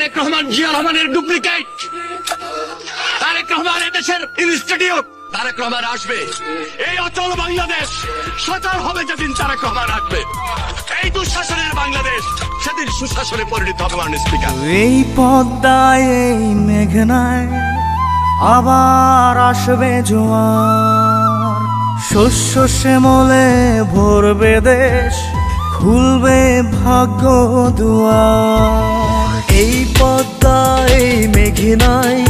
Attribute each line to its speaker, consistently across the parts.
Speaker 1: তারেক রহমান জিয়া রহমানের ডুপ্লিকেট। তারেক রহমান এদেশের ইনস্টিটিউট। তারেক রহমান আসবে, এই অচল বাংলাদেশ সচল হবে যেদিন তারেক রহমান আসবে। এই দুঃশাসনের বাংলাদেশ সেদিন সুশাসনে পরিণত হবে। মাননীয় স্পিকার,
Speaker 2: এই পদ্মায় এই মেঘনায় আবার আসবে জোয়ার, শস্য শ্যামলে ভরবে দেশ, খুলবে ভাগ্য দুয়ার। এই পদ্মায় এই মেঘনায়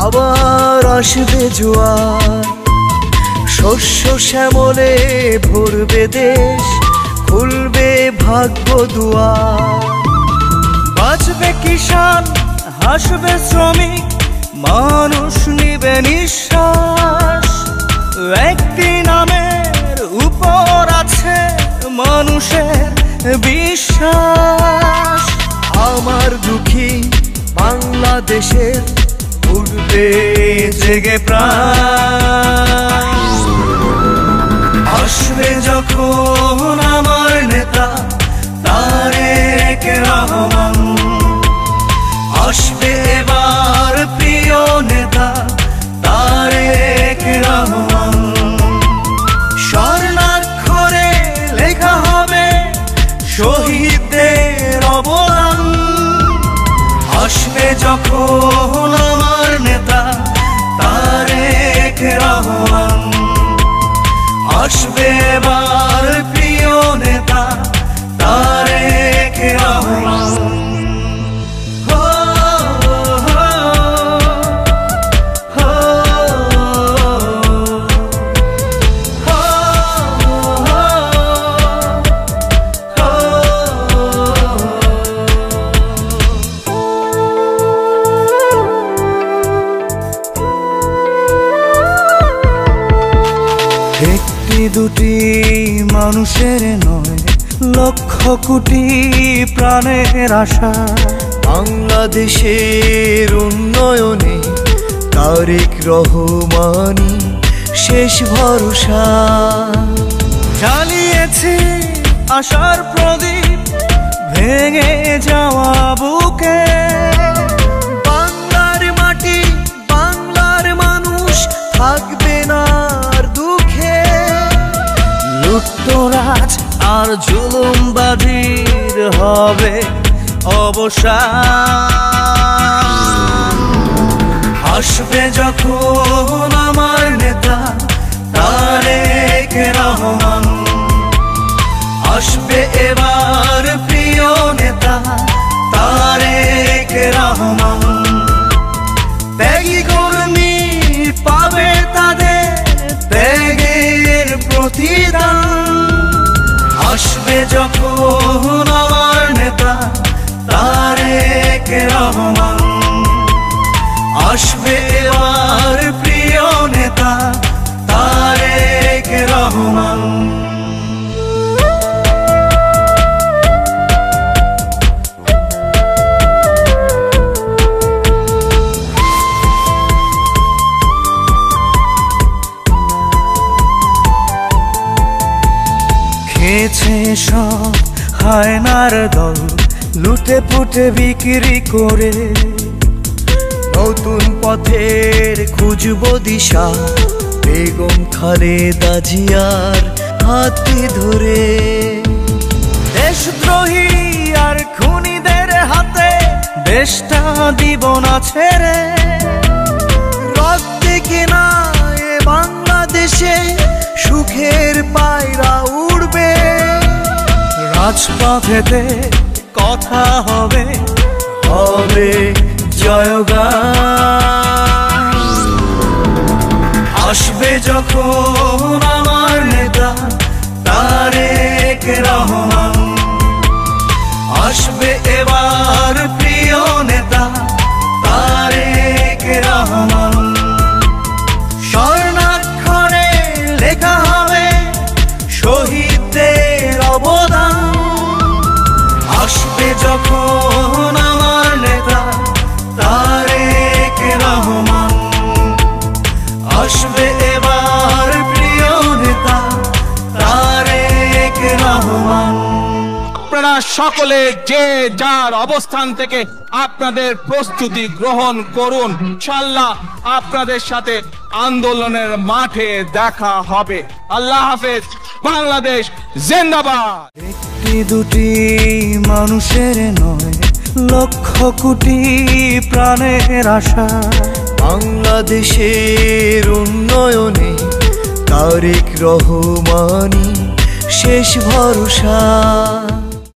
Speaker 2: আবার আসবে জোয়ার, শস্য শ্যামলে ভরবে দেশ, খুলবে ভাগ্য দুয়ার। বাঁচবে কিষান, হাসবে শ্রমিক, মানুষ নিবে নিঃশ্বাস। একটি নামের উপর আছে মানুষের বিশ্বাস। আমার দুঃখী বাংলাদেশের উঠবে জেগে প্রাণ। আসবে যখন আমার নেতা তারেক রহমান, আসবে এবার প্রিয় নেতা তারেক রহমান। স্বর্ণাক্ষরে লেখা হবে শহীদদের অবদান। আসবে যখন আমার নেতা তারেক রহমান, আসবে এবার প্রিয় নেতা তারেক রহমান। একটি দুটি মানুষের নয়, লক্ষ কোটি প্রাণের আশা। বাংলাদেশের উন্নয়নে তারেক রহমানই শেষ ভরসা। জ্বালিয়েছে আশার প্রদীপ ভেঙে যাওয়া বুকে। বাংলার মাটি, বাংলার মানুষ থাকবে না দুঃখে। লুটতরাজ আর জুলুমবাজির হবে অবসান। আসবে যখন আমার নেতা তারেক রহমান, আসবে এবার প্রিয় নেতা তারেক রহমান। ত্যাগী কর্মী পাবে তাদের ত্যাগের প্রতিদান। আসবে যখন আমার নেতা তারেক রহমান, আসবে এবার প্রিয় নেতা তারেক রহমান। খেয়েছে সব হায়নার দল, লুটে পুটে বিক্রি করে। নতুন পথের খুঁজব দিশা, বেগম খালেদা জিয়ার হাতে ধরে। দেশদ্রোহী আর খুনিদের হাতে দেশটা দিব না ছেড়ে। রক্তে কেনা এ বাংলাদেশে সুখের পায়রা উড়বে। রাজপথেতে কথা হবে, হবে জয়গান। আসবে যখন আমার নেতা তারেক রহমান, আসবে এবার প্রিয় নেতা তারেক রহমান। স্বর্ণাক্ষরে লেখা হবে শহীদদের অবদান। আসবে যখন আমার নেতা তারেক রহমান, আসবে এবার প্রিয় নেতা তারেক রহমান।
Speaker 1: আপনারা
Speaker 3: সকলে যে যার অবস্থান থেকে আপনাদের প্রস্তুতি গ্রহণ করুন। ইনশাআল্লাহ আপনাদের সাথে আন্দোলনের মাঠে দেখা হবে। আল্লাহ হাফেজ। বাংলাদেশ জিন্দাবাদ।
Speaker 2: একটি দুটি মানুষের নয়, লক্ষ কোটি প্রাণের আশা। বাংলাদেশের উন্নয়নে তারেক রহমানই শেষ ভরসা।